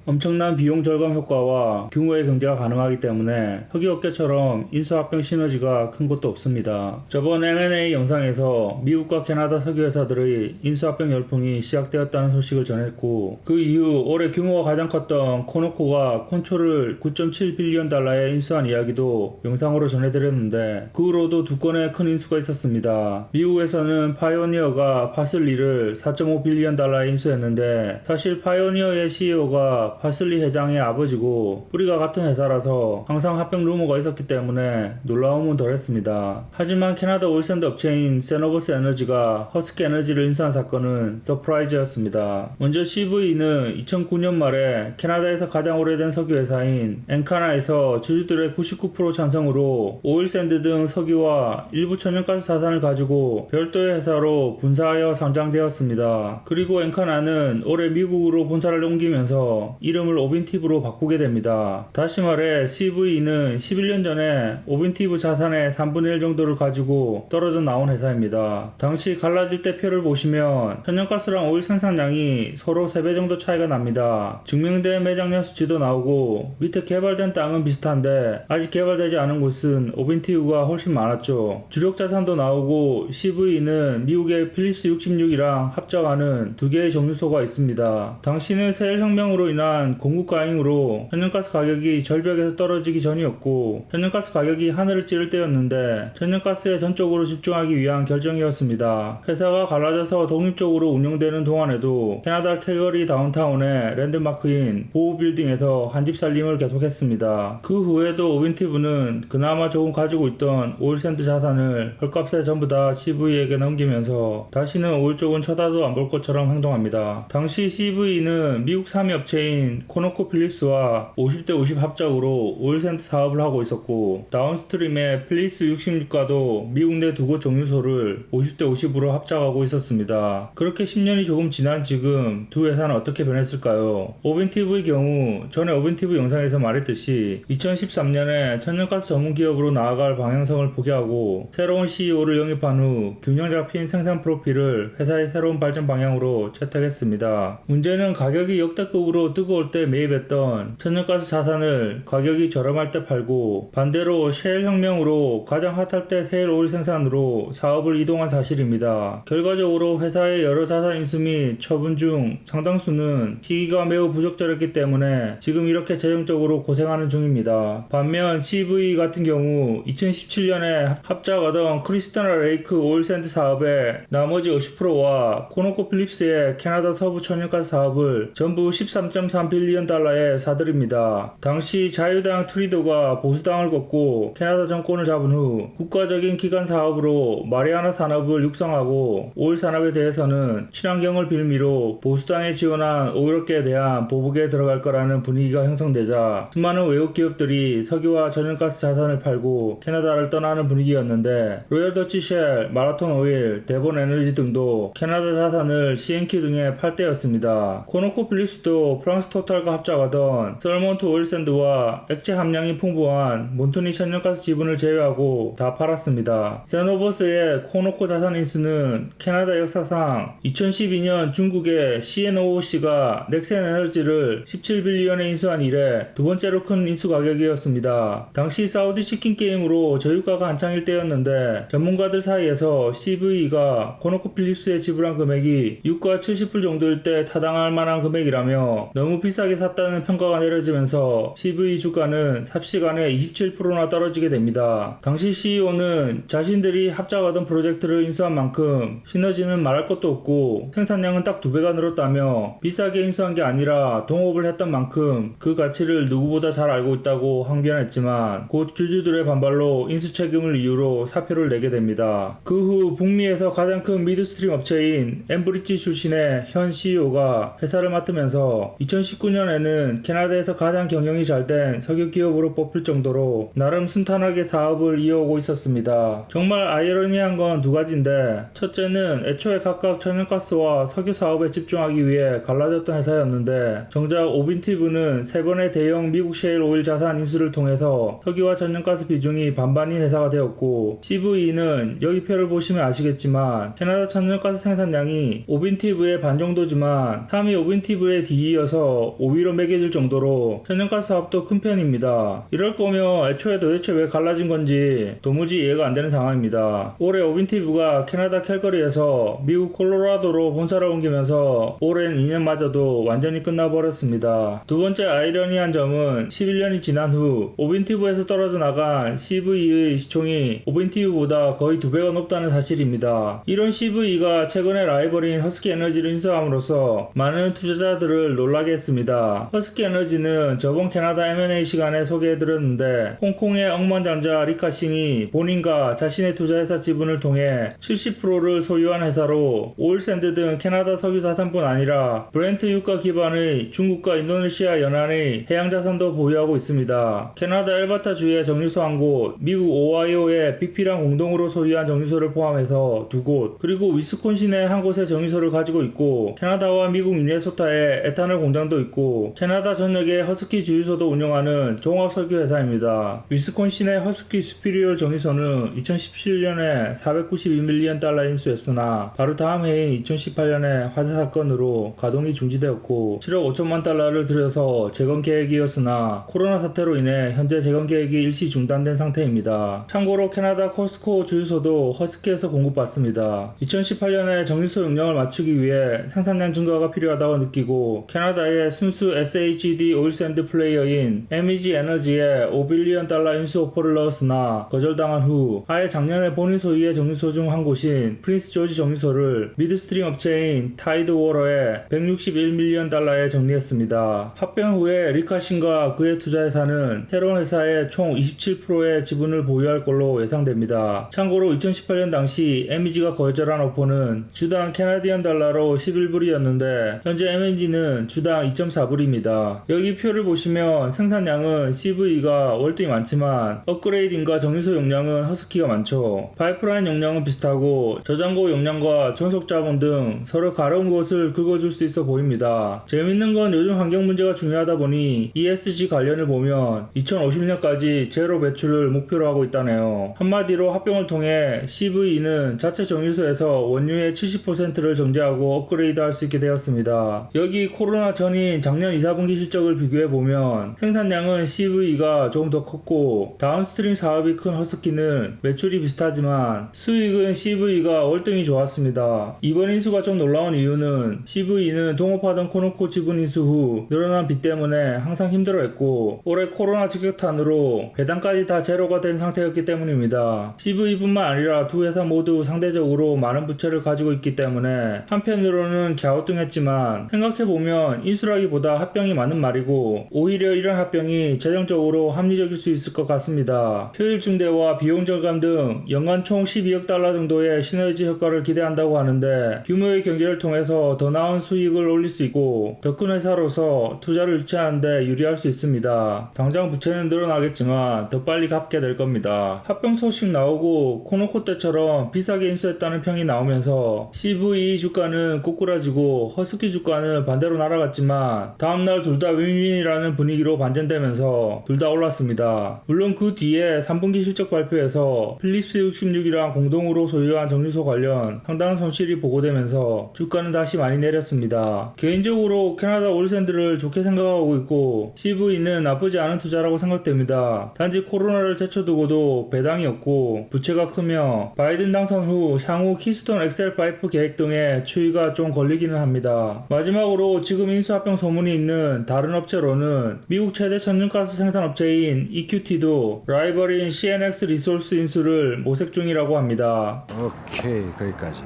엄청난 비용 절감 효과와 규모의 경제가 가능하기 때문에 석유업계처럼 인수합병 시너지가 큰 곳도 없습니다. 저번 M&A 영상에서 미국과 캐나다 석유회사들의 인수합병 열풍이 시작되었다는 소식을 전했고, 그 이후 올해 규모가 가장 컸던 코노코가 콘초를 9.7빌리언 달러에 인수한 이야기도 영상으로 전해드렸는데, 그 후로도 두 건의 큰 인수가 있었습니다. 미국에서는 파이오니어가 파슬리를 4.5빌리언 달러에 인수했는데, 사실 파이오니어의 CEO가 파슬리 회장의 아버지고 뿌리가 같은 회사라서 항상 합병 루머가 있었기 때문에 놀라움은 덜했습니다. 하지만 캐나다 오일샌드 업체인 세노버스 에너지가 허스키 에너지를 인수한 사건은 서프라이즈였습니다. 먼저 CV는 2009년 말에 캐나다에서 가장 오래된 석유 회사인 엔카나에서 주주들의 99% 찬성으로 오일샌드 등 석유와 일부 천연가스 자산을 가지고 별도의 회사로 분사하여 상장되었습니다. 그리고 엔카나는 올해 미국으로 본사를 옮기면서 이름을 오빈티브로 바꾸게 됩니다. 다시 말해 CV는 11년 전에 오빈티브 자산의 3분의 1 정도를 가지고 떨어져 나온 회사입니다. 당시 갈라질 때 표를 보시면 천연가스랑 오일 생산량이 서로 3배 정도 차이가 납니다. 증명된 매장량 수치도 나오고 밑에 개발된 땅은 비슷한데 아직 개발되지 않은 곳은 오빈티브가 훨씬 많았죠. 주력 자산도 나오고 CV는 미국의 필립스 66이랑 합작하는 두 개의 정유소가 있습니다. 당시는 세일혁명으로 인한 공급 과잉으로 천연가스 가격이 절벽에서 떨어지기 전이었고, 천연가스 가격이 하늘을 찌를 때였는데 천연가스에 전적으로 집중하기 위한 결정이었습니다. 회사가 갈라져서 독립적으로 운영되는 동안에도 캐나다 캘거리 다운타운의 랜드마크인 보우 빌딩에서 한집 살림을 계속했습니다. 그 후에도 오빈티브는 그나마 조금 가지고 있던 오일샌드 자산을 헐값에 전부 다 CV에게 넘기면서 다시는 오일 쪽은 쳐다도 안 볼 것처럼 행동합니다. 당시 CV는 미국 3위 업체인 코노코 필립스와 50대 50 합작으로 오일샌드 사업을 하고 있었고, 다운스트림의 필립스 66과도 미국 내 두 곳 정유소를 50대 50으로 합작하고 있었습니다. 그렇게 10년이 조금 지난 지금 두 회사는 어떻게 변했을까요? 오빈티브의 경우 전에 오빈티브 영상에서 말했듯이 2013년에 천연가스 전문 기업으로 나아갈 방향성을 포기하고 새로운 CEO를 영입한 후 균형 잡힌 생산 프로필을 회사의 새로운 발전 방향으로 채택했습니다. 문제는 가격이 역대급으로 뜨거울 때 매입했던 천연가스 자산을 가격이 저렴할 때 팔고, 반대로 셰일 혁명으로 가장 핫할 때 세일 오일 생산으로 사업을 이동한 사실입니다. 결과적으로 회사의 여러 자산 인수 및 처분 중 상당수는 시기가 매우 부적절했기 때문에 지금 이렇게 재정적으로 고생하는 중입니다. 반면 CV 같은 경우 2017년에 합작하던 크리스타나 레이크 오일샌드 사업의 나머지 50%와 코노코 필립스의 캐나다 서부 천연가스 사업을 전부 13.3빌리언 달러에 사들입니다. 당시 자유당 트리도가 보수당을 꺾고 캐나다 정권을 잡은 후 국가적인 기관 사업으로 마리아나 산업을 육성하고 오일 산업에 대해서는 친환경을 빌미로 보수당에 지원한 오일업계에 대한 보복에 들어갈 거라는 분위기가 형성되자 수많은 외국 기업들이 석유와 천연가스 자산을 팔고 캐나다를 떠나는 분위기였는데, 로열 더치 쉘, 마라톤 오일, 데본 에너지 등도 캐나다 자산을 CNQ 등에 팔 때였습니다. 코노코 필립스도 프랑스 토탈과 합작하던 썰몬트 오일샌드와 액체 함량이 풍부한 몬토니 천연가스 지분을 제외하고 다 팔았습니다. 세노버스의 코노코 자산 인수는 캐나다 역사상 2012년 중국의 CNOOC가 넥센 에너지를 17빌리언에 인수한 이래 두 번째로 큰 인수 가격이었습니다. 당시 사우디 치킨 게임으로 저유가가 한창일 때였는데 전문가들 사이에서 CV가 코노코 필립스에 지불한 금액이 6과 70불 정도일 때 타당할 만한 금액이라며 너무 비싸게 샀다는 평가가 내려지면서 CV 주가는 삽시간에 27%나 떨어지게 됩니다. 당시 CEO는 자신들이 합작하던 프로젝트를 인수한 만큼 시너지는 말할 것도 없고 생산량은 딱 2배가 늘었다며 비싸게 인수한 게 아니라 동업을 했던 만큼 그 가치를 누구보다 잘 알고 있다고 항변했지만 곧 주주들의 반발로 인수 책임을 이유로 사표를 내게 됩니다. 그 후 북미에서 가장 큰 미드스트림 업체인 엠브리지 출신의 현 CEO가 회사를 맡으면서 2019년에는 캐나다에서 가장 경영이 잘된 석유 기업으로 뽑힐 정도로 나름 순탄하게 사업을 이어오고 있었습니다. 정말 아이러니한 건 두 가지인데, 첫째는 애초에 각각 천연가스와 석유 사업에 집중하기 위해 갈라졌던 회사였는데 정작 오빈티브는 3번의 대형 미국 셰일 오일 자산 인수를 통해서 석유와 천연가스 비중이 반반인 회사가 되었고, CV는 여기 표를 보시면 아시겠지만 캐나다 천연가스 생산량이 오빈티브의 반 정도지만 3위 오빈티브에 뒤이어서 중에서 5위로 매겨질 정도로 천연가스 사업도 큰 편입니다. 이럴 거면 애초에 도대체 왜 갈라진 건지 도무지 이해가 안 되는 상황입니다. 올해 오빈티브가 캐나다 캘거리에서 미국 콜로라도로 본사를 옮기면서 올해는 2년마저도 완전히 끝나버렸습니다. 두 번째 아이러니한 점은 11년이 지난 후 오빈티브에서 떨어져 나간 CV의 시총이 오빈티브보다 거의 2배가 높다는 사실입니다. 이런 CV가 최근에 라이벌인 허스키 에너지를 인수함으로써 많은 투자자들을 놀라게 했습니다. 허스키 에너지는 저번 캐나다 M&A 시간에 소개해드렸는데 홍콩의 억만장자 리카싱이 본인과 자신의 투자회사 지분을 통해 70%를 소유한 회사로 오일샌드 등 캐나다 석유 자산뿐 아니라 브렌트 유가 기반의 중국과 인도네시아 연안의 해양자산도 보유하고 있습니다. 캐나다 엘바타주의 정유소 한 곳, 미국 오하이오의 BP랑 공동으로 소유한 정유소를 포함해서 2곳, 그리고 위스콘신의 한 곳의 정유소를 가지고 있고 캐나다와 미국 미네소타에 에탄올 공장도 있고 캐나다 전역에 허스키 주유소도 운영하는 종합석유회사입니다. 위스콘신의 허스키 스피리얼 정유소는 2017년에 492밀리언 달러 인수했으나 바로 다음 해인 2018년에 화재 사건으로 가동이 중지되었고 7억 5천만 달러를 들여서 재건 계획이었으나 코로나 사태로 인해 현재 재건 계획이 일시 중단된 상태입니다. 참고로 캐나다 코스트코 주유소도 허스키에서 공급받습니다. 2018년에 정유소 용량을 맞추기 위해 생산량 증가가 필요하다고 느끼고 캐나다의 순수 SHD 오일샌드 플레이어인 MEG 에너지에 5빌리언 달러 인수 오퍼를 넣었으나 거절당한 후 아예 작년에 본인 소유의 정유소 중 한 곳인 프린스 조지 정유소를 미드스트림 업체인 타이드 워러에 161밀리언 달러에 정리했습니다. 합병 후에 리카신과 그의 투자회사는 새로운 회사의 총 27%의 지분을 보유할 걸로 예상됩니다. 참고로 2018년 당시 MEG가 거절한 오퍼는 주당 캐나디언 달러로 11불이었는데 현재 MEG는 주당 2.4불입니다. 여기 표를 보시면 생산량은 CV가 월등히 많지만 업그레이딩과 정유소 용량은 허스키가 많죠. 파이프라인 용량은 비슷하고 저장고 용량과 전속 자본 등 서로 가려운 것을 긁어줄 수 있어 보입니다. 재밌는 건 요즘 환경 문제가 중요하다 보니 ESG 관련을 보면 2050년까지 제로 배출을 목표로 하고 있다네요. 한마디로 합병을 통해 CV는 자체 정유소에서 원유의 70%를 정제하고 업그레이드 할 수 있게 되었습니다. 여기 코로나 전인 작년 2, 4분기 실적을 비교해보면 생산량은 CV가 조금 더 컸고 다운스트림 사업이 큰 허스키는 매출이 비슷하지만 수익은 CV가 월등히 좋았습니다. 이번 인수가 좀 놀라운 이유는 CV는 동업하던 코노코 지분 인수 후 늘어난 빚 때문에 항상 힘들어했고 올해 코로나 직격탄으로 배당까지 다 제로가 된 상태였기 때문입니다. CV뿐만 아니라 두 회사 모두 상대적으로 많은 부채를 가지고 있기 때문에 한편으로는 갸우뚱했지만 생각해보면 인수라기보다 합병이 맞는 말이고 오히려 이런 합병이 재정적으로 합리적일 수 있을 것 같습니다. 효율 증대와 비용 절감 등 연간 총 12억 달러 정도의 시너지 효과를 기대한다고 하는데 규모의 경제를 통해서 더 나은 수익을 올릴 수 있고 더 큰 회사로서 투자를 유치하는데 유리할 수 있습니다. 당장 부채는 늘어나겠지만 더 빨리 갚게 될 겁니다. 합병 소식 나오고 코노코 때처럼 비싸게 인수했다는 평이 나오면서 CVE 주가는 꼬꾸라지고 허스키 주가는 반대로 날아갔지만 다음날 둘 다 윈윈이라는 분위기로 반전되면서 둘 다 올랐습니다. 물론 그 뒤에 3분기 실적 발표에서 필립스 66이랑 공동으로 소유한 정유소 관련 상당한 손실이 보고되면서 주가는 다시 많이 내렸습니다. 개인적으로 캐나다 오일샌드를 좋게 생각하고 있고 CV는 나쁘지 않은 투자라고 생각됩니다. 단지 코로나를 제쳐두고도 배당이 없고 부채가 크며 바이든 당선 후 향후 키스톤 엑셀 파이프 계획 등의 추이가 좀 걸리기는 합니다. 마지막으로 지금 인수합병 소문이 있는 다른 업체로는 미국 최대 천연가스 생산업체인 EQT도 라이벌인 CNX 리소스 인수를 모색 중이라고 합니다. 오케이, 거기까지.